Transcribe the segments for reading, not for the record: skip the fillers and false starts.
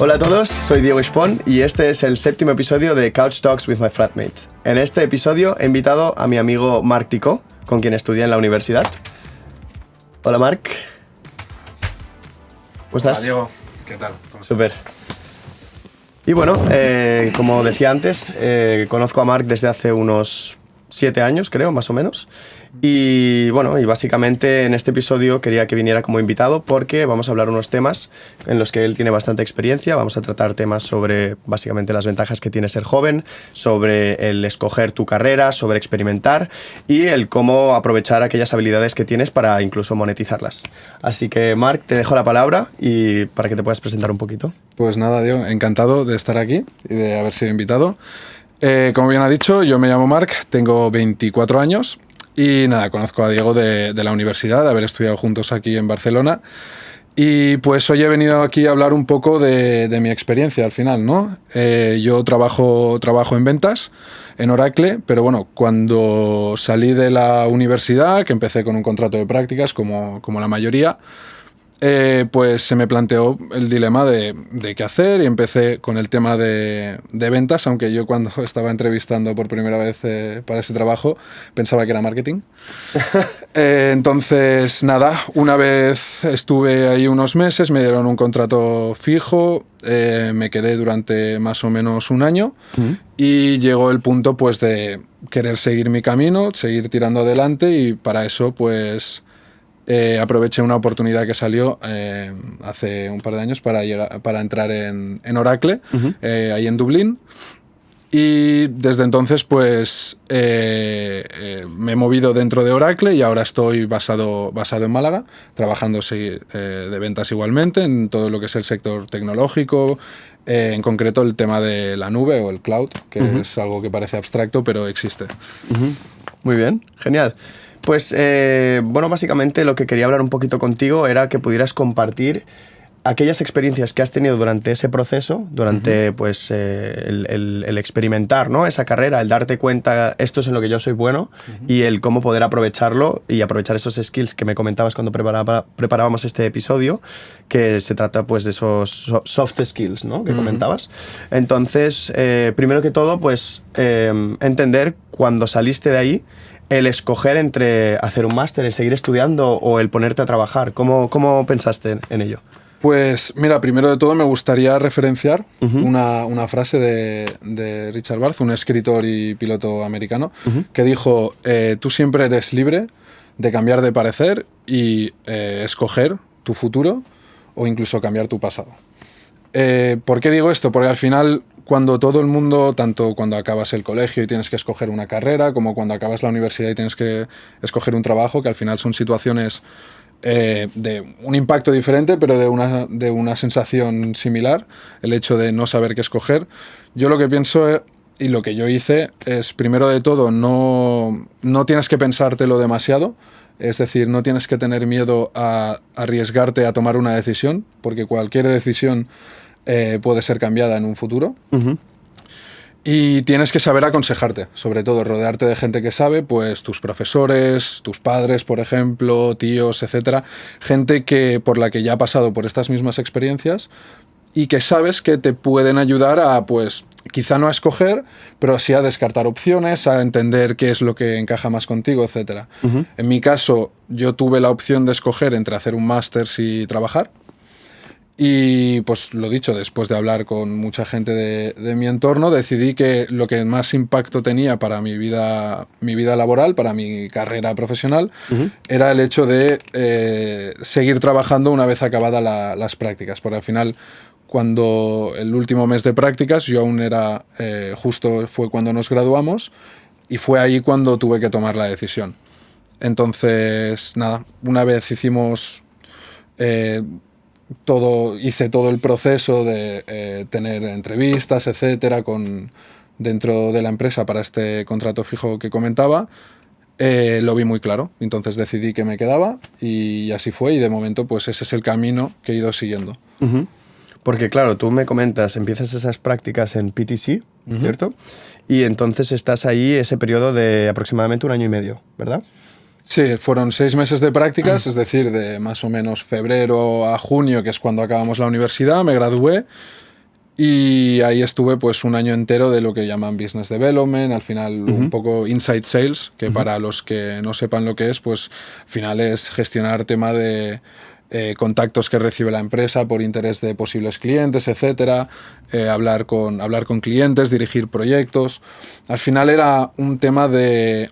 Hola a todos, soy Diego Ispón y este es el 7º episodio de Couch Talks with my flatmate. En este episodio he invitado a mi amigo Marc Ticó, con quien estudié en la universidad. Hola Marc. ¿Cómo estás? Hola Diego, ¿qué tal? Súper. Y bueno, como decía antes, conozco a Marc desde hace unos 7 años, creo, más o menos. Y bueno, y básicamente en este episodio quería que viniera como invitado porque vamos a hablar unos temas en los que él tiene bastante experiencia. Vamos a tratar temas sobre básicamente las ventajas que tiene ser joven, sobre el escoger tu carrera, sobre experimentar y el cómo aprovechar aquellas habilidades que tienes para incluso monetizarlas. Así que Marc, te dejo la palabra y para que te puedas presentar un poquito. Pues nada, Diego, encantado de estar aquí y de haber sido invitado. Como bien ha dicho, yo me llamo Marc, tengo 24 años. Y nada, conozco a Diego de la universidad, de haber estudiado juntos aquí en Barcelona. Y pues hoy he venido aquí a hablar un poco de mi experiencia al final, ¿no? Yo trabajo en ventas, en Oracle, pero bueno, cuando salí de la universidad, que empecé con un contrato de prácticas, como la mayoría, pues se me planteó el dilema de qué hacer y empecé con el tema de ventas, aunque yo cuando estaba entrevistando por primera vez para ese trabajo pensaba que era marketing. Entonces, nada, una vez estuve ahí unos meses, me dieron un contrato fijo, me quedé durante más o menos un año y llegó el punto pues de querer seguir mi camino, seguir tirando adelante y para eso pues... aproveché una oportunidad que salió hace un par de años para entrar en Oracle, ahí en Dublín. Y desde entonces pues me he movido dentro de Oracle y ahora estoy basado en Málaga, trabajando de ventas igualmente en todo lo que es el sector tecnológico, en concreto el tema de la nube o el cloud, que es algo que parece abstracto pero existe. Muy bien, genial. Pues, bueno, básicamente lo que quería hablar un poquito contigo era que pudieras compartir aquellas experiencias que has tenido durante ese proceso, durante pues, el experimentar, ¿no? Esa carrera, el darte cuenta, esto es en lo que yo soy bueno, y el cómo poder aprovecharlo y aprovechar esos skills que me comentabas cuando preparábamos este episodio, que se trata pues, de esos soft skills, ¿no? Que comentabas. Entonces, primero que todo, pues, entender cuando saliste de ahí, el escoger entre hacer un máster, el seguir estudiando o el ponerte a trabajar. ¿Cómo pensaste en ello? Pues mira, primero de todo me gustaría referenciar una frase de Richard Barth, un escritor y piloto americano, que dijo, tú siempre eres libre de cambiar de parecer y escoger tu futuro o incluso cambiar tu pasado. ¿Por qué digo esto? Porque al final, cuando todo el mundo, tanto cuando acabas el colegio y tienes que escoger una carrera, como cuando acabas la universidad y tienes que escoger un trabajo, que al final son situaciones de un impacto diferente, pero de una sensación similar, el hecho de no saber qué escoger. Yo lo que pienso y lo que yo hice es, primero de todo, no tienes que pensártelo demasiado. Es decir, no tienes que tener miedo a arriesgarte a tomar una decisión, porque cualquier decisión puede ser cambiada en un futuro. Y tienes que saber aconsejarte, sobre todo rodearte de gente que sabe, pues tus profesores, tus padres, por ejemplo, tíos, etcétera, gente por la que ya ha pasado por estas mismas experiencias y que sabes que te pueden ayudar a, pues, quizá no a escoger, pero sí a descartar opciones, a entender qué es lo que encaja más contigo, etcétera. En mi caso, yo tuve la opción de escoger entre hacer un máster y trabajar. Y pues lo dicho, después de hablar con mucha gente de mi entorno, decidí que lo que más impacto tenía para mi vida laboral, para mi carrera profesional, era el hecho de seguir trabajando una vez acabadas las prácticas. Porque al final, cuando el último mes de prácticas, yo aún era, justo fue cuando nos graduamos, y fue ahí cuando tuve que tomar la decisión. Entonces, nada, una vez hicimos... hice todo el proceso de tener entrevistas, etcétera, dentro de la empresa para este contrato fijo que comentaba. Lo vi muy claro, entonces decidí que me quedaba y así fue, y de momento pues ese es el camino que he ido siguiendo. Porque claro, tú me comentas, empiezas esas prácticas en PTC, ¿cierto? Y entonces estás ahí ese periodo de aproximadamente 1 año y medio, ¿verdad? Sí, fueron 6 meses de prácticas, es decir, de más o menos febrero a junio, que es cuando acabamos la universidad, me gradué, Y ahí estuve pues un año entero de lo que llaman Business Development, al final un poco Inside Sales, que para los que no sepan lo que es, pues al final es gestionar tema de contactos que recibe la empresa por interés de posibles clientes, etcétera, hablar con clientes, dirigir proyectos. Al final era un tema de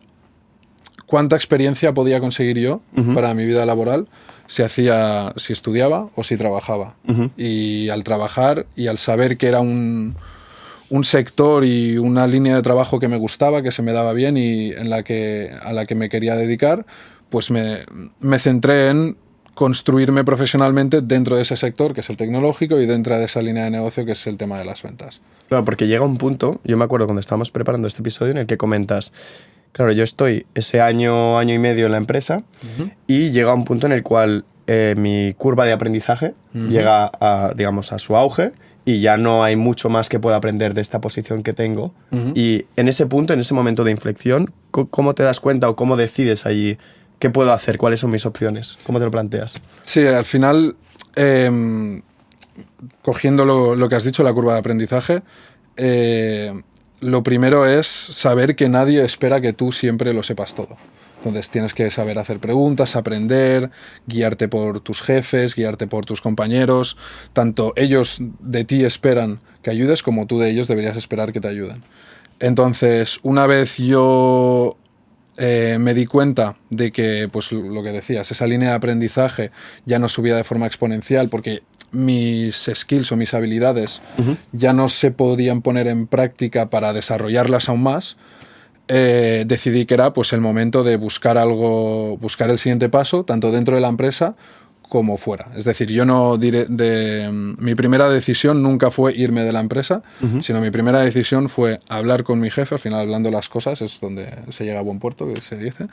cuánta experiencia podía conseguir yo para mi vida laboral si estudiaba o si trabajaba. Y al trabajar y al saber que era un sector y una línea de trabajo que me gustaba, que se me daba bien y a la que me quería dedicar, pues me centré en construirme profesionalmente dentro de ese sector, que es el tecnológico, y dentro de esa línea de negocio, que es el tema de las ventas. Claro, porque llega un punto, yo me acuerdo cuando estábamos preparando este episodio, en el que comentas, claro, yo estoy ese año y medio en la empresa y llega un punto en el cual mi curva de aprendizaje llega digamos, a su auge y ya no hay mucho más que pueda aprender de esta posición que tengo. Y en ese punto, en ese momento de inflexión, ¿cómo te das cuenta o cómo decides allí qué puedo hacer? ¿Cuáles son mis opciones? ¿Cómo te lo planteas? Sí, al final, cogiendo lo que has dicho, la curva de aprendizaje, lo primero es saber que nadie espera que tú siempre lo sepas todo. Entonces tienes que saber hacer preguntas, aprender, guiarte por tus jefes, guiarte por tus compañeros. Tanto ellos de ti esperan que ayudes como tú de ellos deberías esperar que te ayuden. Entonces, una vez yo me di cuenta de que, pues lo que decías, esa línea de aprendizaje ya no subía de forma exponencial porque mis skills o mis habilidades ya no se podían poner en práctica para desarrollarlas aún más, decidí que era pues el momento de buscar el siguiente paso, tanto dentro de la empresa como fuera. Es decir, yo mi primera decisión nunca fue irme de la empresa, sino mi primera decisión fue hablar con mi jefe. Al final, hablando las cosas es donde se llega a buen puerto, que se dice.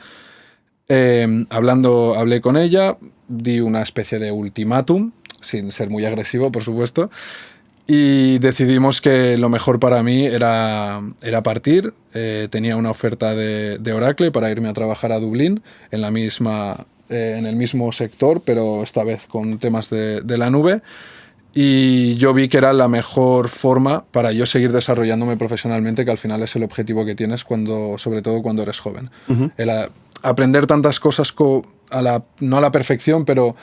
Hablé con ella, di una especie de ultimátum, sin ser muy agresivo, por supuesto, y decidimos que lo mejor para mí era partir. Tenía una oferta de Oracle para irme a trabajar a Dublín en el mismo sector, pero esta vez con temas de la nube. Y yo vi que era la mejor forma para yo seguir desarrollándome profesionalmente, que al final es el objetivo que tienes, sobre todo cuando eres joven. Aprender tantas cosas, no a la perfección, pero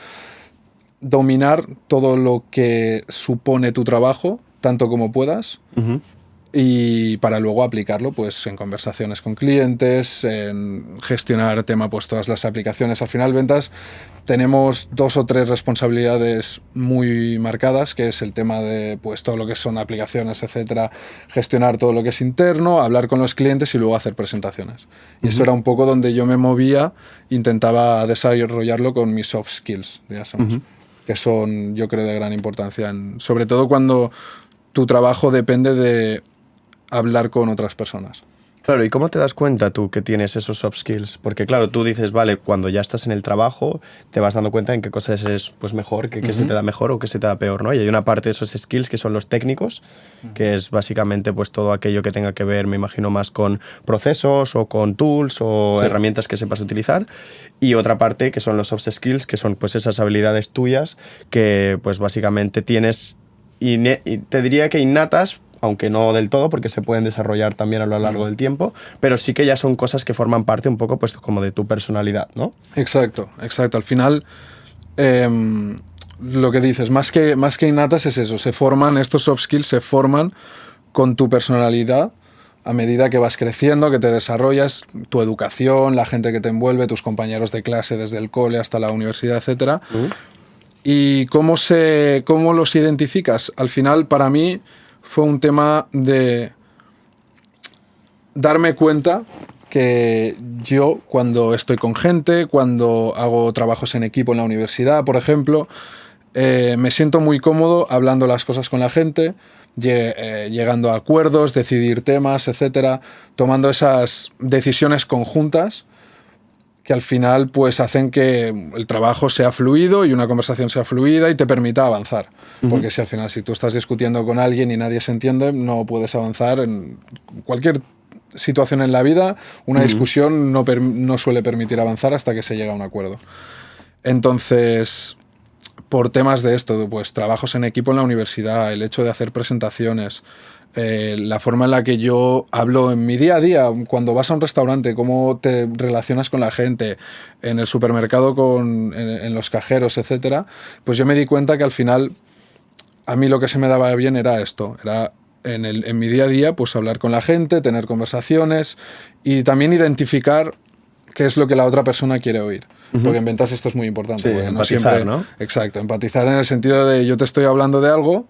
dominar todo lo que supone tu trabajo, tanto como puedas, y para luego aplicarlo pues en conversaciones con clientes, en gestionar pues todas las aplicaciones. Al final, ventas, tenemos 2 o 3 responsabilidades muy marcadas, que es el tema de pues todo lo que son aplicaciones, etcétera, gestionar todo lo que es interno, hablar con los clientes y luego hacer presentaciones. Y eso era un poco donde yo me movía, intentaba desarrollarlo con mis soft skills, digamos, que son, yo creo, de gran importancia, sobre todo cuando tu trabajo depende de hablar con otras personas. Claro, ¿y cómo te das cuenta tú que tienes esos soft skills? Porque claro, tú dices, vale, cuando ya estás en el trabajo te vas dando cuenta en qué cosas es pues mejor, qué se te da mejor o qué se te da peor, ¿no? Y hay una parte de esos skills que son los técnicos, que es básicamente pues todo aquello que tenga que ver, me imagino, más con procesos o con tools o herramientas que sepas utilizar. Y otra parte que son los soft skills, que son pues esas habilidades tuyas que pues básicamente tienes, y te diría que innatas, aunque no del todo, porque se pueden desarrollar también a lo largo del tiempo, pero sí que ya son cosas que forman parte un poco pues como de tu personalidad, ¿no? Exacto. Al final, lo que dices, más que innatas es eso, estos soft skills se forman con tu personalidad a medida que vas creciendo, que te desarrollas, tu educación, la gente que te envuelve, tus compañeros de clase desde el cole hasta la universidad, etcétera. ¿Y cómo los identificas? Al final, para mí, fue un tema de darme cuenta que yo, cuando estoy con gente, cuando hago trabajos en equipo en la universidad, por ejemplo, me siento muy cómodo hablando las cosas con la gente, llegando a acuerdos, decidir temas, etcétera, tomando esas decisiones conjuntas que al final pues hacen que el trabajo sea fluido y una conversación sea fluida y te permita avanzar. Porque si al final, si tú estás discutiendo con alguien y nadie se entiende, no puedes avanzar. En cualquier situación en la vida, una discusión no suele permitir avanzar hasta que se llega a un acuerdo. Entonces, por temas de esto, pues trabajos en equipo en la universidad, el hecho de hacer presentaciones, la forma en la que yo hablo en mi día a día, cuando vas a un restaurante, cómo te relacionas con la gente, en el supermercado en los cajeros, etcétera, pues yo me di cuenta que al final a mí lo que se me daba bien era esto, era en mi día a día pues hablar con la gente, tener conversaciones y también identificar qué es lo que la otra persona quiere oír. Porque en ventas esto es muy importante. Sí, porque empatizar, ¿no? Exacto, empatizar en el sentido de yo te estoy hablando de algo,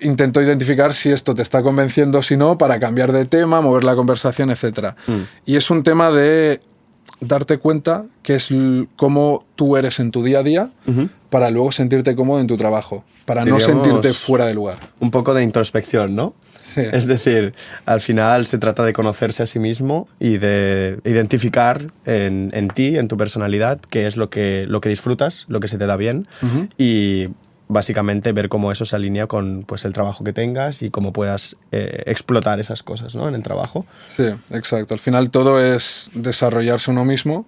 intento identificar si esto te está convenciendo o si no, para cambiar de tema, mover la conversación, etc. Y es un tema de darte cuenta que es cómo tú eres en tu día a día para luego sentirte cómodo en tu trabajo, para no sentirte fuera de lugar. Un poco de introspección, ¿no? Sí. Es decir, al final se trata de conocerse a sí mismo y de identificar en ti, en tu personalidad, qué es lo que disfrutas, lo que se te da bien y básicamente ver cómo eso se alinea con pues, el trabajo que tengas y cómo puedas explotar esas cosas, ¿no? En el trabajo. Sí, exacto. Al final todo es desarrollarse uno mismo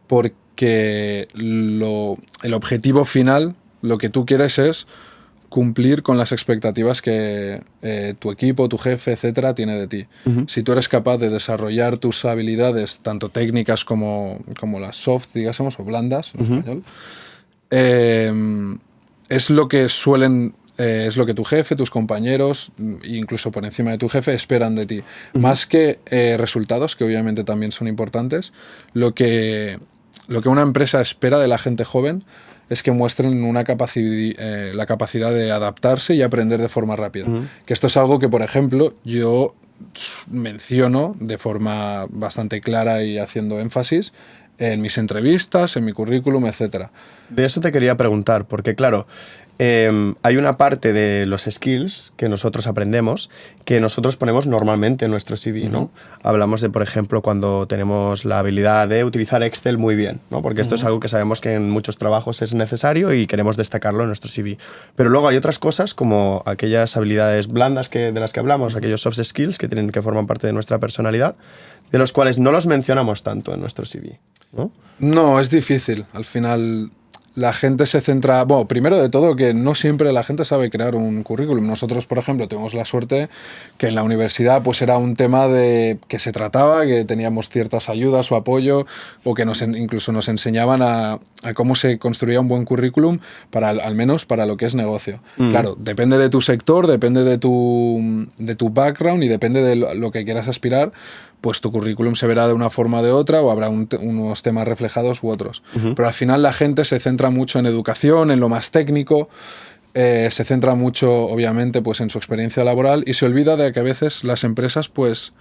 porque el objetivo final, lo que tú quieres es cumplir con las expectativas que tu equipo, tu jefe, etcétera, tiene de ti. Si tú eres capaz de desarrollar tus habilidades, tanto técnicas como las soft, digásemos, o blandas, en español, es lo que es lo que tu jefe, tus compañeros, incluso por encima de tu jefe, esperan de ti. Más que resultados, que obviamente también son importantes, lo que una empresa espera de la gente joven es que muestren la capacidad de adaptarse y aprender de forma rápida. Que esto es algo que, por ejemplo, yo menciono de forma bastante clara y haciendo énfasis en mis entrevistas, en mi currículum, etc. De eso te quería preguntar, porque claro, hay una parte de los skills que nosotros aprendemos que nosotros ponemos normalmente en nuestro CV, ¿no? Hablamos de, por ejemplo, cuando tenemos la habilidad de utilizar Excel muy bien, ¿no? Porque esto es algo que sabemos que en muchos trabajos es necesario y queremos destacarlo en nuestro CV. Pero luego hay otras cosas como aquellas habilidades blandas de las que hablamos, aquellos soft skills que forman parte de nuestra personalidad, de los cuales no los mencionamos tanto en nuestro CV, ¿no? No, es difícil. Al final la gente se centra... Bueno, primero de todo que no siempre la gente sabe crear un currículum. Nosotros, por ejemplo, tuvimos la suerte que en la universidad pues era un tema de que se trataba, que teníamos ciertas ayudas o apoyo, o que incluso nos enseñaban a cómo se construía un buen currículum, al menos para lo que es negocio. Claro, depende de tu sector, depende de tu background y depende de lo que quieras aspirar, pues tu currículum se verá de una forma o de otra, o habrá unos temas reflejados u otros. Pero al final la gente se centra mucho en educación, en lo más técnico, se centra mucho, obviamente, pues en su experiencia laboral y se olvida de que a veces las empresas, pues,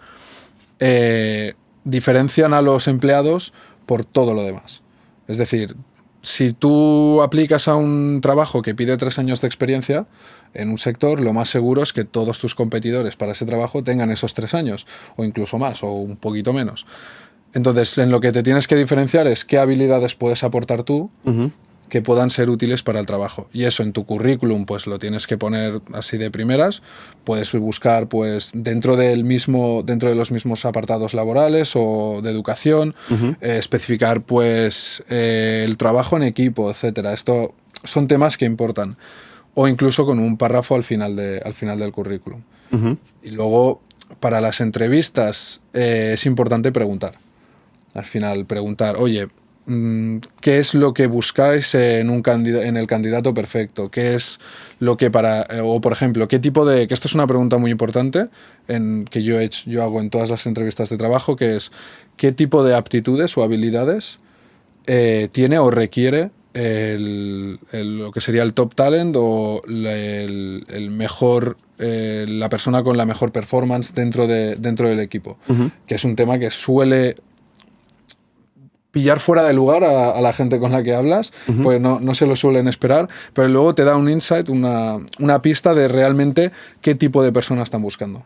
diferencian a los empleados por todo lo demás. Es decir, si tú aplicas a un trabajo que pide 3 años de experiencia en un sector, lo más seguro es que todos tus competidores para ese trabajo tengan esos 3 años, o incluso más, o un poquito menos. Entonces, en lo que te tienes que diferenciar es qué habilidades puedes aportar tú que puedan ser útiles para el trabajo. Y eso en tu currículum, pues lo tienes que poner así de primeras. Puedes buscar, pues, dentro de los mismos apartados laborales o de educación, especificar, pues, el trabajo en equipo, etcétera. Esto son temas que importan. O incluso con un párrafo al final del currículum. Y luego, para las entrevistas, es importante preguntar. Al final, preguntar, oye, ¿qué es lo que buscáis en el candidato perfecto? ¿Qué es lo que o por ejemplo, qué tipo de... Que esto es una pregunta muy importante que yo hago en todas las entrevistas de trabajo, que es ¿qué tipo de aptitudes o habilidades tiene o requiere lo que sería el top talent o el mejor, la persona con la mejor performance dentro del equipo? Que es un tema que suele pillar fuera de lugar a la gente con la que hablas, pues no se lo suelen esperar, pero luego te da un insight, una pista de realmente qué tipo de persona están buscando.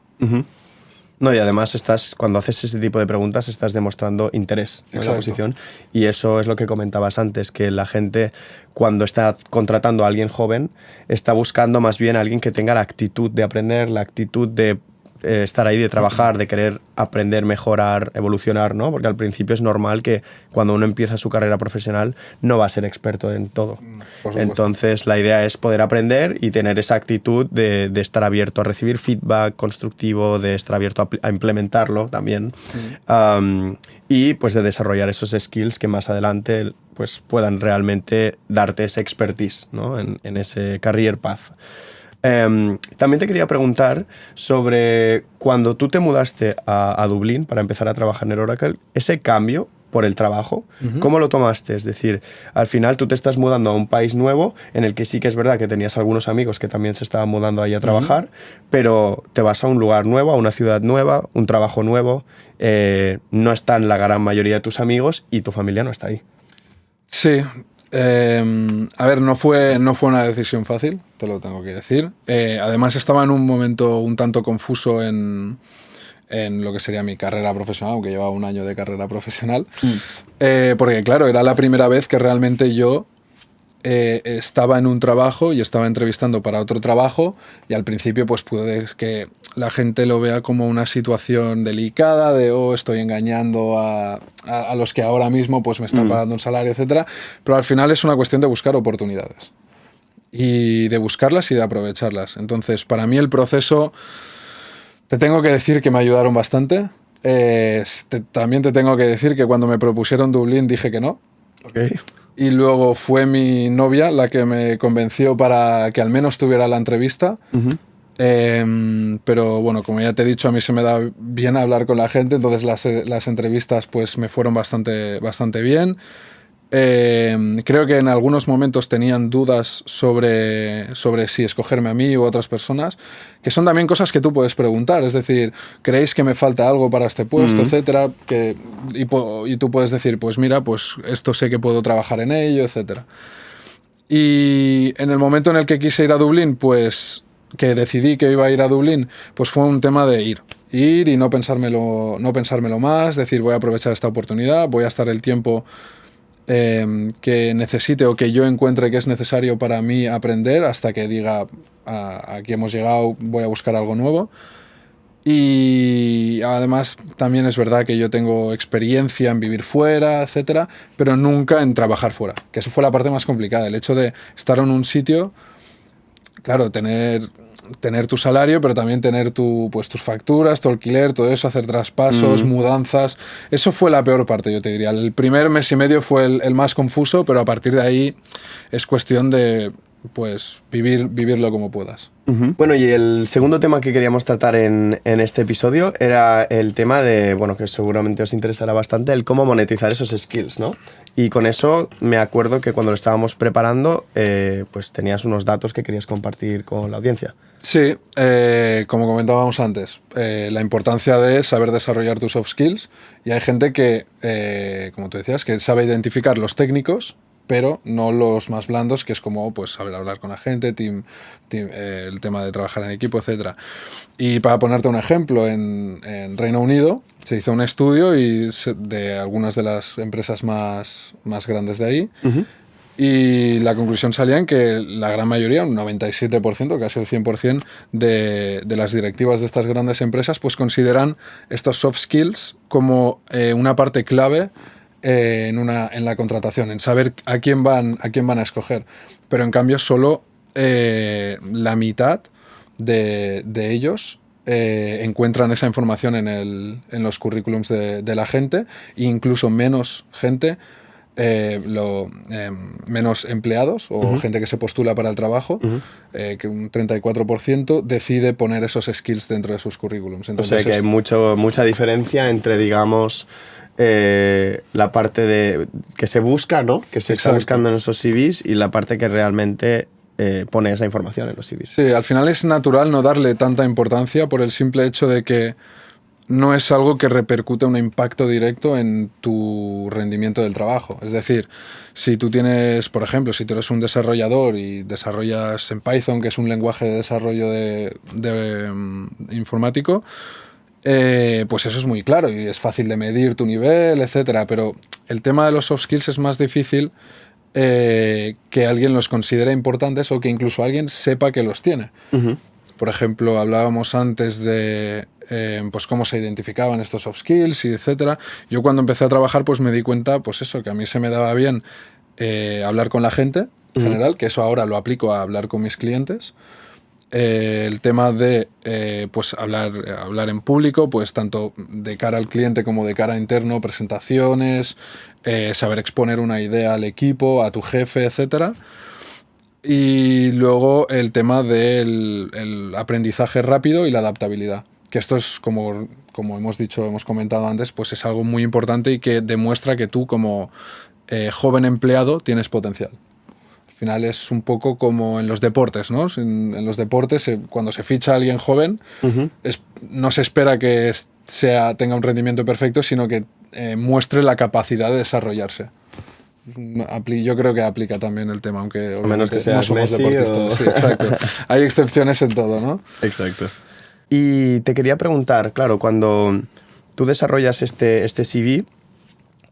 No, y además cuando haces ese tipo de preguntas estás demostrando interés en la posición, y eso es lo que comentabas antes, que la gente cuando está contratando a alguien joven está buscando más bien a alguien que tenga la actitud de aprender, la actitud de estar ahí, de trabajar, de querer aprender, mejorar, evolucionar, ¿no? Porque al principio es normal que cuando uno empieza su carrera profesional no va a ser experto en todo. Entonces la idea es poder aprender y tener esa actitud de estar abierto a recibir feedback constructivo, de estar abierto a implementarlo también, y pues de desarrollar esos skills que más adelante pues puedan realmente darte ese expertise, ¿no? en ese career path. También te quería preguntar sobre cuando tú te mudaste a Dublín para empezar a trabajar en el Oracle, ese cambio por el trabajo, ¿cómo lo tomaste? Es decir, al final tú te estás mudando a un país nuevo en el que sí que es verdad que tenías algunos amigos que también se estaban mudando ahí a trabajar, pero te vas a un lugar nuevo, a una ciudad nueva, un trabajo nuevo, no están la gran mayoría de tus amigos y tu familia no está ahí. Sí. A ver, no fue una decisión fácil, te lo tengo que decir. Además estaba en un momento un tanto confuso en lo que sería mi carrera profesional, aunque llevaba un año de carrera profesional. Porque claro, era la primera vez que realmente yo estaba en un trabajo y estaba entrevistando para otro trabajo, y al principio pues puede que la gente lo vea como una situación delicada de estoy engañando a los que ahora mismo pues me están pagando un salario, etcétera, pero al final es una cuestión de buscar oportunidades y de buscarlas y de aprovecharlas. Entonces para mí el proceso, te tengo que decir que me ayudaron bastante. También te tengo que decir que cuando me propusieron Dublín dije que no. Okay. Y luego fue mi novia la que me convenció para que al menos tuviera la entrevista. Pero bueno, como ya te he dicho, a mí se me da bien hablar con la gente, entonces las entrevistas pues me fueron bastante bien. Creo que en algunos momentos tenían dudas sobre si escogerme a mí u otras personas, que son también cosas que tú puedes preguntar, es decir, ¿creéis que me falta algo para este puesto, etcétera? Y tú puedes decir, pues mira, pues esto sé que puedo trabajar en ello, etcétera. Y en el momento en el que quise ir a Dublín, pues que decidí que iba a ir a Dublín, pues fue un tema de ir y no pensármelo más, decir, voy a aprovechar esta oportunidad, voy a estar el tiempo que necesite o que yo encuentre que es necesario para mí aprender hasta que diga, aquí hemos llegado, voy a buscar algo nuevo. Y además también es verdad que yo tengo experiencia en vivir fuera, etcétera, pero nunca en trabajar fuera, que eso fue la parte más complicada, el hecho de estar en un sitio, claro, tener tu salario, pero también tener tus facturas, tu alquiler, todo eso, hacer traspasos, mudanzas. Eso fue la peor parte, yo te diría. El primer mes y medio fue el más confuso, pero a partir de ahí es cuestión de pues vivirlo como puedas. Bueno, y el segundo tema que queríamos tratar en este episodio era el tema de, bueno, que seguramente os interesará bastante, el cómo monetizar esos skills, ¿no? Y con eso me acuerdo que cuando lo estábamos preparando, pues tenías unos datos que querías compartir con la audiencia. Sí, como comentábamos antes, la importancia de saber desarrollar tus soft skills, y hay gente que, como tú decías, que sabe identificar los técnicos, pero no los más blandos, que es como pues saber hablar con la gente, el tema de trabajar en equipo, etcétera. Y para ponerte un ejemplo, en Reino Unido se hizo un estudio de algunas de las empresas más grandes de ahí, y la conclusión salía en que la gran mayoría, un 97%, casi el 100% de las directivas de estas grandes empresas, pues consideran estos soft skills como una parte clave en la contratación, en saber a quién van a escoger. Pero en cambio solo la mitad de ellos encuentran esa información en los currículums de la gente, e incluso menos gente, menos empleados o gente que se postula para el trabajo, que un 34% decide poner esos skills dentro de sus currículums. Entonces, o sea que hay mucha diferencia entre, digamos, la parte de que se busca, ¿no? Que se está buscando en esos CVs, y la parte que realmente pone esa información en los CVs. Sí, al final es natural no darle tanta importancia por el simple hecho de que no es algo que repercute un impacto directo en tu rendimiento del trabajo. Es decir, si tú tienes, por ejemplo, si tú eres un desarrollador y desarrollas en Python, que es un lenguaje de desarrollo informático, pues eso es muy claro y es fácil de medir tu nivel, etcétera. Pero el tema de los soft skills es más difícil que alguien los considere importantes o que incluso alguien sepa que los tiene. Por ejemplo, hablábamos antes de pues cómo se identificaban estos soft skills y etcétera. Yo cuando empecé a trabajar pues me di cuenta pues eso, que a mí se me daba bien hablar con la gente en general, que eso ahora lo aplico a hablar con mis clientes. El tema de pues hablar en público, pues tanto de cara al cliente como de cara a interno, presentaciones, saber exponer una idea al equipo, a tu jefe, etcétera. Y luego el tema del el aprendizaje rápido y la adaptabilidad, que esto es como hemos comentado antes, pues es algo muy importante y que demuestra que tú como joven empleado tienes potencial. Al final es un poco como en los deportes, ¿no? En los deportes, cuando se ficha a alguien joven, no se espera que tenga un rendimiento perfecto, sino que muestre la capacidad de desarrollarse. Yo creo que aplica también el tema, aunque a menos que seas no somos Messi deportistas. Sí, exacto. Hay excepciones en todo, ¿no? Exacto. Y te quería preguntar, claro, cuando tú desarrollas este CV,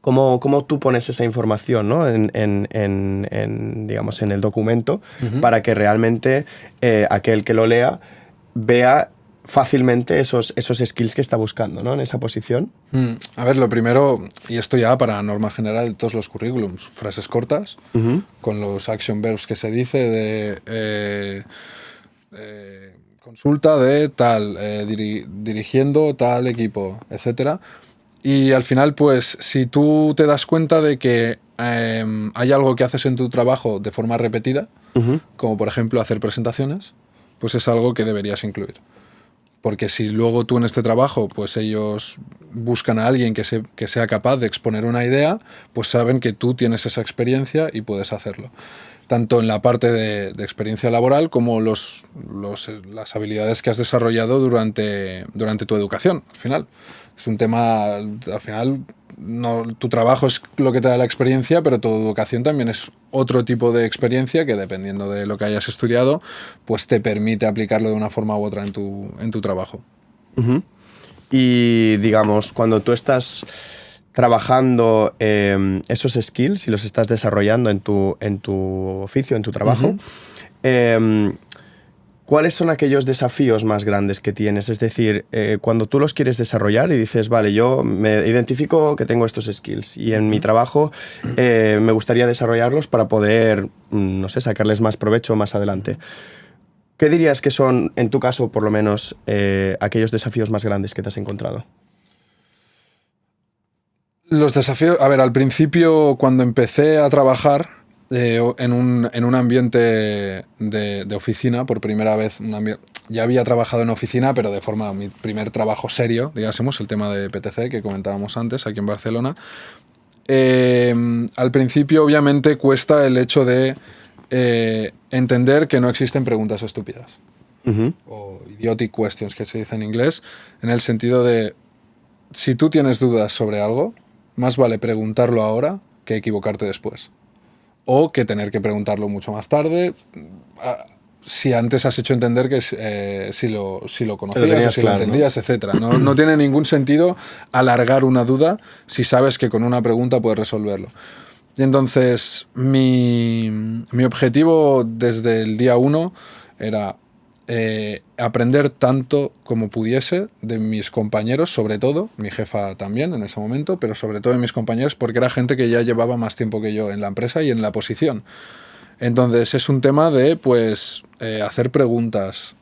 ¿cómo tú pones esa información, ¿no? Digamos, en el documento para que realmente aquel que lo lea vea fácilmente esos skills que está buscando, ¿no? En esa posición. A ver, lo primero, y esto ya para norma general de todos los currículums, frases cortas, con los action verbs que se dice de consulta de tal, dirigiendo tal equipo, etcétera. Y al final, pues, si tú te das cuenta de que hay algo que haces en tu trabajo de forma repetida, como por ejemplo hacer presentaciones, pues es algo que deberías incluir. Porque si luego tú en este trabajo, pues ellos buscan a alguien que sea capaz de exponer una idea, pues saben que tú tienes esa experiencia y puedes hacerlo. Tanto en la parte de experiencia laboral como las habilidades que has desarrollado durante tu educación, al final. Es un tema, al final, tu trabajo es lo que te da la experiencia, pero tu educación también es otro tipo de experiencia que, dependiendo de lo que hayas estudiado, pues te permite aplicarlo de una forma u otra en tu trabajo. Y, digamos, cuando tú estás trabajando esos skills y los estás desarrollando en tu oficio, en tu trabajo, ¿cuáles son aquellos desafíos más grandes que tienes? Es decir, cuando tú los quieres desarrollar y dices, vale, yo me identifico que tengo estos skills y en mi trabajo me gustaría desarrollarlos para poder, no sé, sacarles más provecho más adelante. ¿Qué dirías que son, en tu caso, por lo menos, aquellos desafíos más grandes que te has encontrado? Los desafíos, a ver, al principio cuando empecé a trabajar en un ambiente de oficina, por primera vez, ya había trabajado en oficina, pero de forma, mi primer trabajo serio, digásemos, el tema de PTC que comentábamos antes, aquí en Barcelona. Al principio, obviamente, cuesta el hecho de entender que no existen preguntas estúpidas. O idiotic questions, que se dice en inglés, en el sentido de, si tú tienes dudas sobre algo, más vale preguntarlo ahora que equivocarte después. O que tener que preguntarlo mucho más tarde, si antes has hecho entender que si lo conocías o si claro, lo entendías, ¿no? etcétera. No tiene ningún sentido alargar una duda si sabes que con una pregunta puedes resolverlo. Y entonces, mi objetivo desde el día 1 era aprender tanto como pudiese de mis compañeros, sobre todo, mi jefa también en ese momento, pero sobre todo de mis compañeros, porque era gente que ya llevaba más tiempo que yo en la empresa y en la posición. Entonces es un tema de pues hacer preguntas,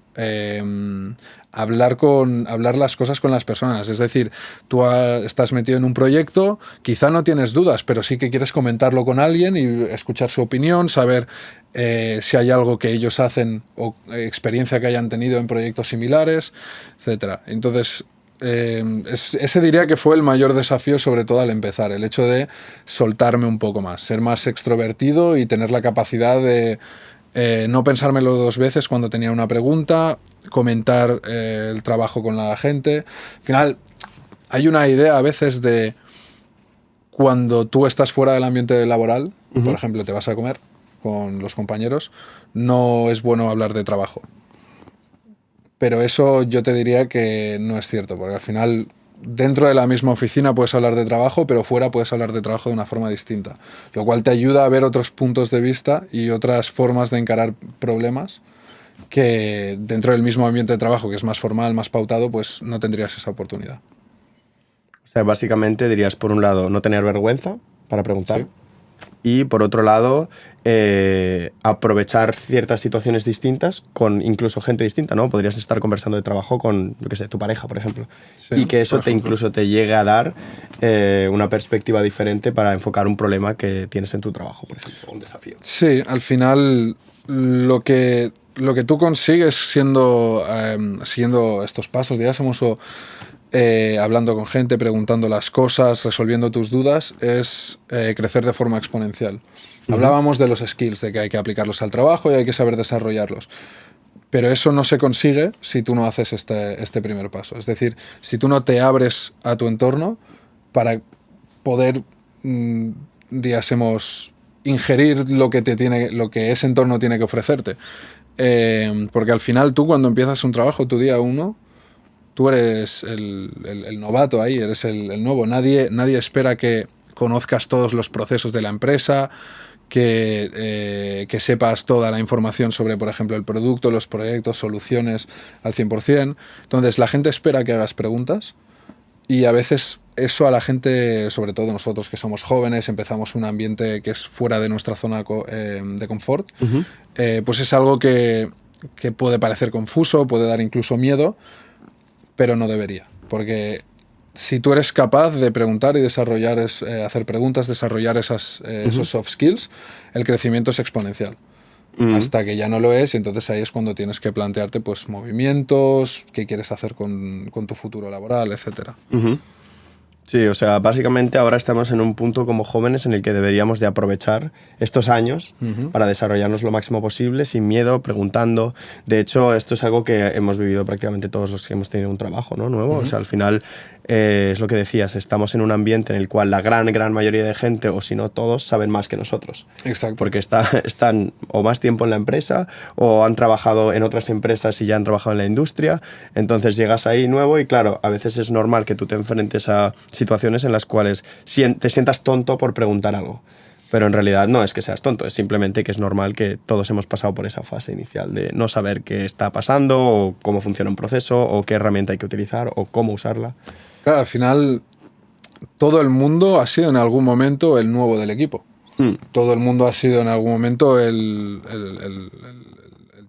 hablar las cosas con las personas. Es decir, tú estás metido en un proyecto, quizá no tienes dudas, pero sí que quieres comentarlo con alguien y escuchar su opinión, saber si hay algo que ellos hacen o experiencia que hayan tenido en proyectos similares, etcétera. Entonces, ese diría que fue el mayor desafío, sobre todo al empezar, el hecho de soltarme un poco más, ser más extrovertido y tener la capacidad de no pensármelo dos veces cuando tenía una pregunta, comentar el trabajo con la gente. Al final, hay una idea a veces de cuando tú estás fuera del ambiente laboral, por ejemplo, te vas a comer con los compañeros, no es bueno hablar de trabajo. Pero eso yo te diría que no es cierto, porque al final dentro de la misma oficina puedes hablar de trabajo, pero fuera puedes hablar de trabajo de una forma distinta, lo cual te ayuda a ver otros puntos de vista y otras formas de encarar problemas que dentro del mismo ambiente de trabajo, que es más formal, más pautado, pues no tendrías esa oportunidad. O sea, básicamente dirías, por un lado, no tener vergüenza para preguntar. Sí. Y por otro lado, aprovechar ciertas situaciones distintas con incluso gente distinta, ¿no? Podrías estar conversando de trabajo con, yo qué sé, tu pareja, por ejemplo. Sí, y que eso por ejemplo. incluso te llegue a dar una perspectiva diferente para enfocar un problema que tienes en tu trabajo, por ejemplo, un desafío. Sí, al final lo que tú consigues siguiendo estos pasos, digamos, o hablando con gente, preguntando las cosas, resolviendo tus dudas, es crecer de forma exponencial. Hablábamos de los skills, de que hay que aplicarlos al trabajo y hay que saber desarrollarlos. Pero eso no se consigue si tú no haces este primer paso. Es decir, si tú no te abres a tu entorno para poder, digamos, ingerir lo que ese entorno tiene que ofrecerte. Porque al final tú, cuando empiezas un trabajo, tu día uno, tú eres el novato ahí, eres el nuevo. Nadie espera que conozcas todos los procesos de la empresa, que sepas toda la información sobre, por ejemplo, el producto, los proyectos, soluciones al 100%. Entonces, la gente espera que hagas preguntas y a veces eso a la gente, sobre todo nosotros que somos jóvenes, empezamos un ambiente que es fuera de nuestra zona de confort, pues es algo que puede parecer confuso, puede dar incluso miedo, pero no debería, porque si tú eres capaz de preguntar y desarrollar, hacer preguntas, desarrollar esos soft skills, el crecimiento es exponencial. Hasta que ya no lo es, y entonces ahí es cuando tienes que plantearte pues movimientos, qué quieres hacer con tu futuro laboral, etcétera. Sí, o sea, básicamente ahora estamos en un punto como jóvenes en el que deberíamos de aprovechar estos años para desarrollarnos lo máximo posible, sin miedo, preguntando. De hecho, esto es algo que hemos vivido prácticamente todos los que hemos tenido un trabajo, ¿no? Nuevo. O sea, al final, es lo que decías, estamos en un ambiente en el cual la gran mayoría de gente, o si no todos, saben más que nosotros. Exacto. Porque están o más tiempo en la empresa o han trabajado en otras empresas y ya han trabajado en la industria. Entonces llegas ahí nuevo y claro, a veces es normal que tú te enfrentes a situaciones en las cuales te sientas tonto por preguntar algo. Pero en realidad no es que seas tonto, es simplemente que es normal que todos hemos pasado por esa fase inicial de no saber qué está pasando o cómo funciona un proceso o qué herramienta hay que utilizar o cómo usarla. Claro, al final todo el mundo ha sido en algún momento el nuevo del equipo. Todo el mundo ha sido en algún momento el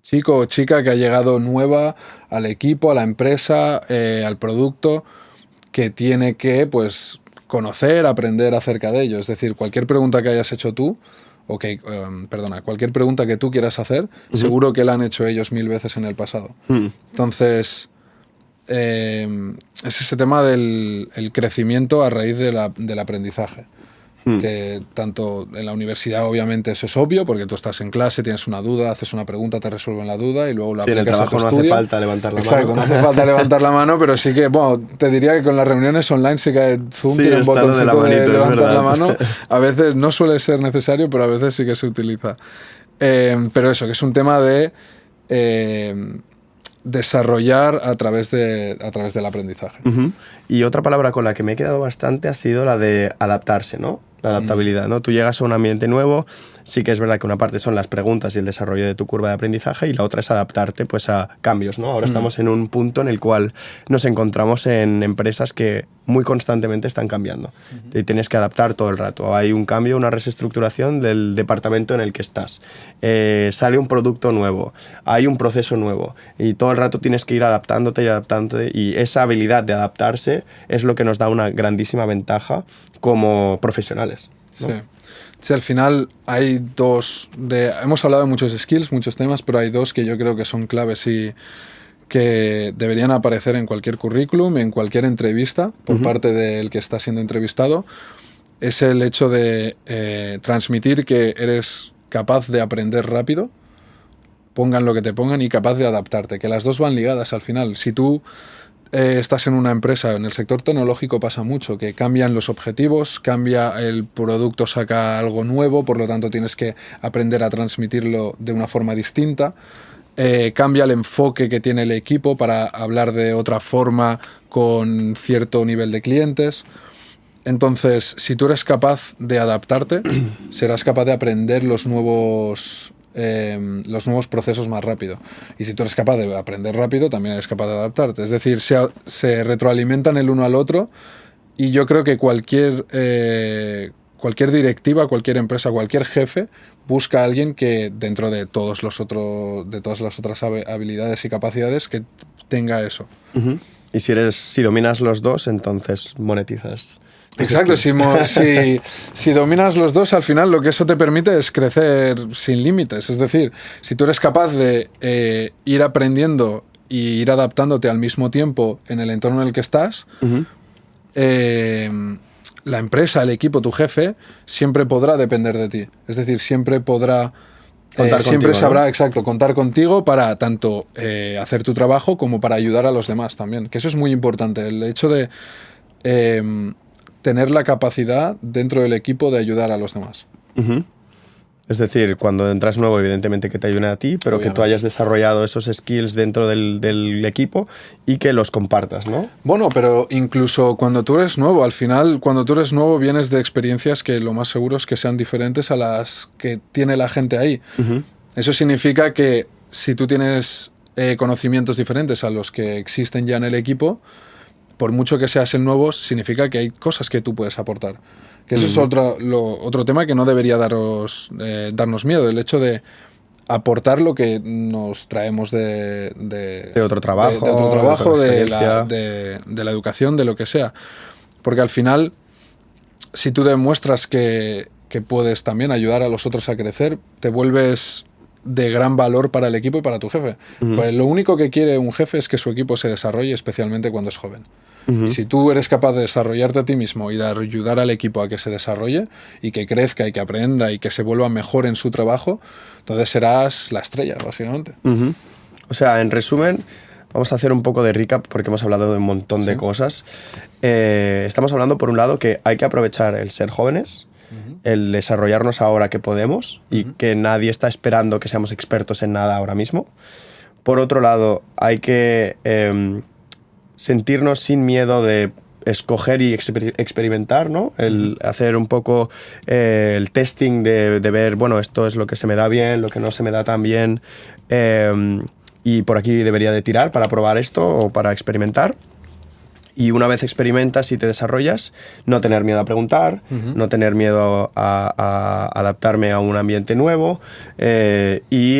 chico o chica que ha llegado nueva al equipo, a la empresa, al producto, que tiene que pues conocer, aprender acerca de ello. Es decir, cualquier pregunta que hayas hecho tú, cualquier pregunta que tú quieras hacer, seguro que la han hecho ellos 1000 veces en el pasado. Entonces, es ese tema del crecimiento a raíz del aprendizaje. Que tanto en la universidad obviamente eso es obvio, porque tú estás en clase, tienes una duda, haces una pregunta, te resuelven la duda y luego la aplicas a tu estudio. En el trabajo no hace falta levantar la mano. Exacto, no hace falta levantar la mano, pero sí que, bueno, te diría que con las reuniones online sí que Zoom tiene un botoncito de levantar la mano. A veces no suele ser necesario, pero a veces sí que se utiliza. Pero eso, que es un tema de desarrollar a través del aprendizaje. Y otra palabra con la que me he quedado bastante ha sido la de adaptarse, ¿no? La adaptabilidad, ¿no? Tú llegas a un ambiente nuevo, sí que es verdad que una parte son las preguntas y el desarrollo de tu curva de aprendizaje y la otra es adaptarte pues a cambios, ¿no? Ahora estamos en un punto en el cual nos encontramos en empresas que muy constantemente están cambiando. Y tienes que adaptar todo el rato. Hay un cambio, una reestructuración del departamento en el que estás. Sale un producto nuevo, hay un proceso nuevo y todo el rato tienes que ir adaptándote y esa habilidad de adaptarse es lo que nos da una grandísima ventaja como profesionales, ¿no? Sí. Sí, al final hay hemos hablado de muchos skills, muchos temas, pero hay dos que yo creo que son claves y que deberían aparecer en cualquier currículum, en cualquier entrevista por parte del que está siendo entrevistado. Es el hecho de transmitir que eres capaz de aprender rápido, pongan lo que te pongan, y capaz de adaptarte, que las dos van ligadas al final. Si tú estás en una empresa, en el sector tecnológico pasa mucho, que cambian los objetivos, cambia el producto, saca algo nuevo, por lo tanto tienes que aprender a transmitirlo de una forma distinta. Cambia el enfoque que tiene el equipo para hablar de otra forma con cierto nivel de clientes. Entonces, si tú eres capaz de adaptarte, serás capaz de aprender los nuevos los nuevos procesos más rápido. Y si tú eres capaz de aprender rápido, también eres capaz de adaptarte. Es decir, se retroalimentan el uno al otro, y yo creo que cualquier directiva, cualquier empresa, cualquier jefe busca a alguien que dentro de todas las otras habilidades y capacidades que tenga eso. Uh-huh. Y si dominas los dos, entonces monetizas. Exacto, si dominas los dos, al final lo que eso te permite es crecer sin límites. Es decir, si tú eres capaz de ir aprendiendo y ir adaptándote al mismo tiempo en el entorno en el que estás, uh-huh. La empresa, el equipo, tu jefe, siempre podrá depender de ti. Es decir, siempre podrá... siempre sabrá, ¿no? Exacto, contar contigo para tanto hacer tu trabajo como para ayudar a los demás también. Que eso es muy importante, el hecho de tener la capacidad dentro del equipo de ayudar a los demás. Uh-huh. Es decir, cuando entras nuevo, evidentemente que te ayuden a ti, pero obviamente que tú hayas desarrollado esos skills dentro del equipo y que los compartas, ¿no? Bueno, pero incluso cuando tú eres nuevo, al final, cuando tú eres nuevo, vienes de experiencias que lo más seguro es que sean diferentes a las que tiene la gente ahí. Uh-huh. Eso significa que si tú tienes conocimientos diferentes a los que existen ya en el equipo, por mucho que seas el nuevo, significa que hay cosas que tú puedes aportar. Que eso es otro tema que no debería darnos miedo, el hecho de aportar lo que nos traemos de otro trabajo, de la educación, de lo que sea. Porque al final, si tú demuestras que puedes también ayudar a los otros a crecer, te vuelves de gran valor para el equipo y para tu jefe. Uh-huh. Pues lo único que quiere un jefe es que su equipo se desarrolle, especialmente cuando es joven. Uh-huh. Y si tú eres capaz de desarrollarte a ti mismo y de ayudar al equipo a que se desarrolle y que crezca y que aprenda y que se vuelva mejor en su trabajo, entonces serás la estrella, básicamente. Uh-huh. O sea, en resumen, vamos a hacer un poco de recap porque hemos hablado de un montón de cosas. Estamos hablando, por un lado, que hay que aprovechar el ser jóvenes, uh-huh. el desarrollarnos ahora que podemos y uh-huh. que nadie está esperando que seamos expertos en nada ahora mismo. Por otro lado, hay que sentirnos sin miedo de escoger y experimentar, ¿no? El hacer un poco el testing de ver, bueno, esto es lo que se me da bien, lo que no se me da tan bien, y por aquí debería de tirar para probar esto o para experimentar. Y una vez experimentas y te desarrollas, no tener miedo a preguntar, uh-huh. no tener miedo a adaptarme a un ambiente nuevo y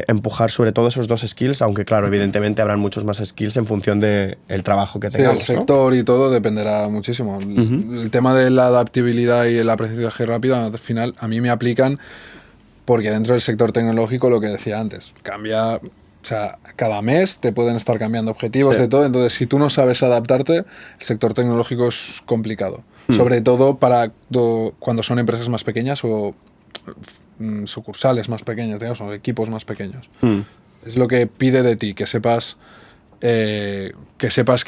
empujar sobre todo esos dos skills, aunque claro, evidentemente habrán muchos más skills en función del trabajo que tengamos. Sí, el sector, ¿no? Y todo dependerá muchísimo. Uh-huh. El tema de la adaptabilidad y el aprendizaje rápido, al final, a mí me aplican porque dentro del sector tecnológico, lo que decía antes, cambia... O sea, cada mes te pueden estar cambiando objetivos, sí. de todo. Entonces, si tú no sabes adaptarte, el sector tecnológico es complicado. Sobre todo para cuando son empresas más pequeñas o sucursales más pequeñas, digamos, o equipos más pequeños. Es lo que pide de ti, que sepas que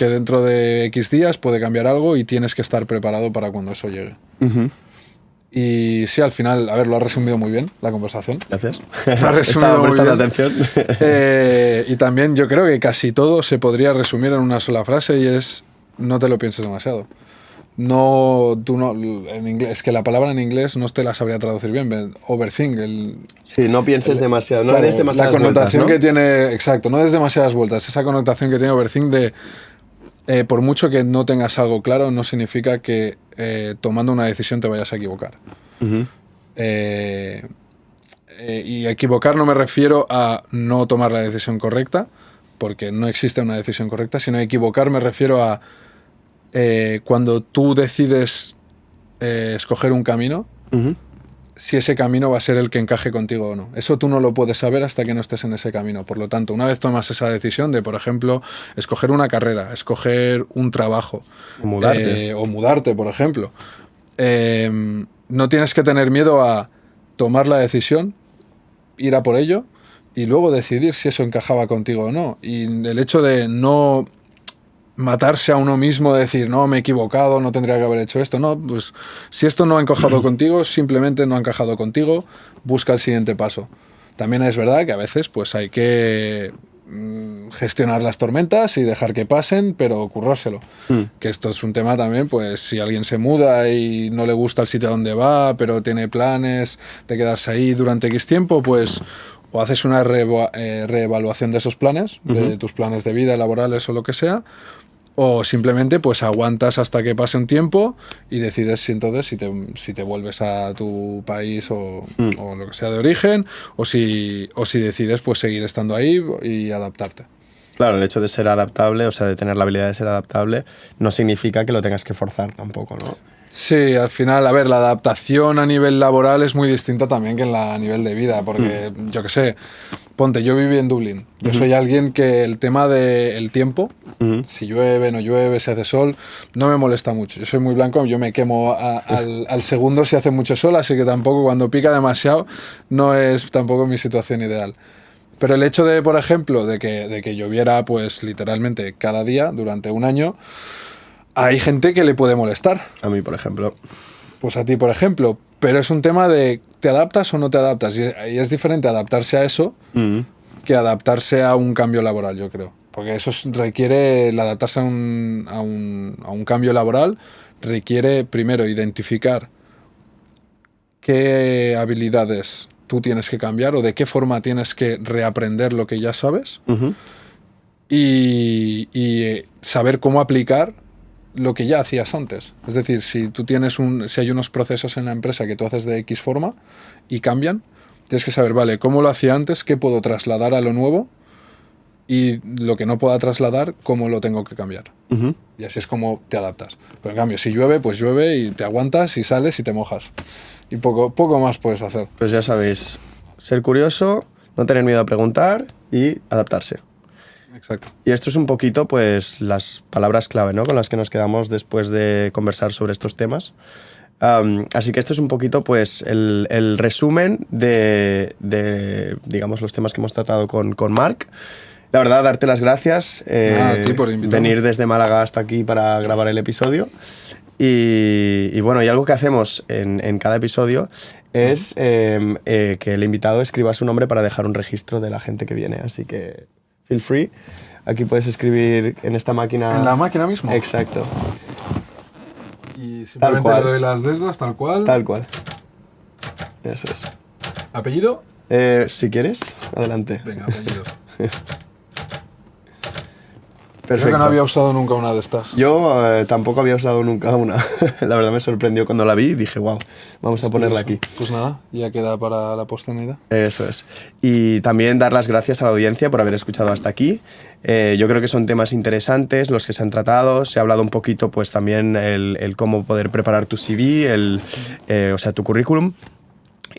dentro de X días puede cambiar algo y tienes que estar preparado para cuando eso llegue. Uh-huh. Y sí, al final, a ver, lo has resumido muy bien, la conversación. Gracias. Estaba prestando atención. Y también yo creo que casi todo se podría resumir en una sola frase y es, no te lo pienses demasiado. En inglés, es que la palabra en inglés no te la sabría traducir bien, overthink. Sí, no pienses demasiado, no des demasiadas vueltas, la connotación que tiene, exacto, no des demasiadas vueltas. Esa connotación que tiene overthink de... por mucho que no tengas algo claro, no significa que tomando una decisión te vayas a equivocar. Uh-huh. Y equivocar no me refiero a no tomar la decisión correcta, porque no existe una decisión correcta, sino equivocar me refiero a cuando tú decides escoger un camino, uh-huh. si ese camino va a ser el que encaje contigo o no. Eso tú no lo puedes saber hasta que no estés en ese camino. Por lo tanto, una vez tomas esa decisión de, por ejemplo, escoger una carrera, escoger un trabajo o mudarte, por ejemplo, no tienes que tener miedo a tomar la decisión, ir a por ello y luego decidir si eso encajaba contigo o no. Y el hecho de no matarse a uno mismo, decir, no, me he equivocado, no tendría que haber hecho esto. No, pues si esto no ha encajado contigo, simplemente no ha encajado contigo, busca el siguiente paso. También es verdad que a veces pues hay que gestionar las tormentas y dejar que pasen, pero currárselo. Que esto es un tema también, pues si alguien se muda y no le gusta el sitio donde va, pero tiene planes de quedarse ahí durante X tiempo, pues o haces una reevaluación de esos planes, de tus planes de vida, laborales o lo que sea, o simplemente pues aguantas hasta que pase un tiempo y decides si te vuelves a tu país o lo que sea de origen, o si decides pues seguir estando ahí y adaptarte. Claro, el hecho de ser adaptable, o sea, de tener la habilidad de ser adaptable, no significa que lo tengas que forzar tampoco, ¿no? Sí, al final, a ver, la adaptación a nivel laboral es muy distinta también que a nivel de vida, porque yo qué sé, ponte, yo viví en Dublín, yo soy alguien que el tema del tiempo, si llueve, no llueve, si hace sol, no me molesta mucho, yo soy muy blanco, yo me quemo al segundo si hace mucho sol, así que tampoco cuando pica demasiado no es tampoco mi situación ideal. Pero el hecho de, por ejemplo, de que lloviera pues literalmente cada día durante un año, hay gente que le puede molestar. A mí, por ejemplo. Pues a ti, por ejemplo. Pero es un tema de ¿te adaptas o no te adaptas? Y es diferente adaptarse a eso que adaptarse a un cambio laboral, yo creo. Porque eso requiere, el adaptarse a un cambio laboral, requiere primero identificar qué habilidades tú tienes que cambiar o de qué forma tienes que reaprender lo que ya sabes y saber cómo aplicar lo que ya hacías antes. Es decir, si hay unos procesos en la empresa que tú haces de X forma y cambian, tienes que saber, vale, cómo lo hacía antes, qué puedo trasladar a lo nuevo y lo que no pueda trasladar, cómo lo tengo que cambiar. Y así es como te adaptas. Pero en cambio, si llueve, pues llueve y te aguantas y sales y te mojas. Y poco más puedes hacer. Pues ya sabéis, ser curioso, no tener miedo a preguntar y adaptarse. Exacto. Y esto es un poquito, pues, las palabras clave, ¿no?, con las que nos quedamos después de conversar sobre estos temas. Así que esto es un poquito, pues, el resumen de, digamos, los temas que hemos tratado con Marc. La verdad, darte las gracias. A ti por invitarme. Venir desde Málaga hasta aquí para grabar el episodio. Y bueno, y algo que hacemos en cada episodio es que el invitado escriba su nombre para dejar un registro de la gente que viene. Así que feel free. Aquí puedes escribir en esta máquina. ¿En la máquina mismo? Exacto. Y simplemente le doy las letras tal cual. Tal cual. Eso es. ¿Apellido? Si quieres, adelante. Venga, apellido. Perfecto. Creo que no había usado nunca una de estas. Yo tampoco había usado nunca una. La verdad me sorprendió cuando la vi y dije, wow, vamos a ponerla aquí. Pues nada, ya queda para la posteridad. Eso es. Y también dar las gracias a la audiencia por haber escuchado hasta aquí. Yo creo que son temas interesantes los que se han tratado. Se ha hablado un poquito pues también el cómo poder preparar tu CV, o sea, tu currículum.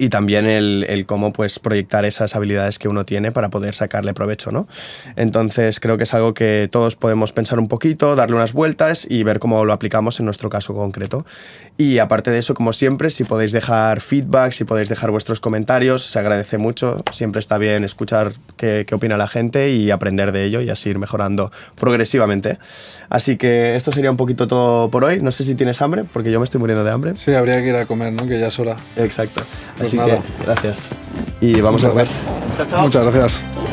Y también el cómo pues, proyectar esas habilidades que uno tiene para poder sacarle provecho, ¿no? Entonces creo que es algo que todos podemos pensar un poquito, darle unas vueltas y ver cómo lo aplicamos en nuestro caso concreto. Y aparte de eso, como siempre, si podéis dejar feedback, si podéis dejar vuestros comentarios, se agradece mucho. Siempre está bien escuchar qué opina la gente y aprender de ello y así ir mejorando progresivamente. Así que esto sería un poquito todo por hoy. No sé si tienes hambre, porque yo me estoy muriendo de hambre. Sí, habría que ir a comer, ¿no? Que ya es hora. Exacto. Pues Así nada. que gracias. Y vamos a comer. Chao, chao. Muchas gracias.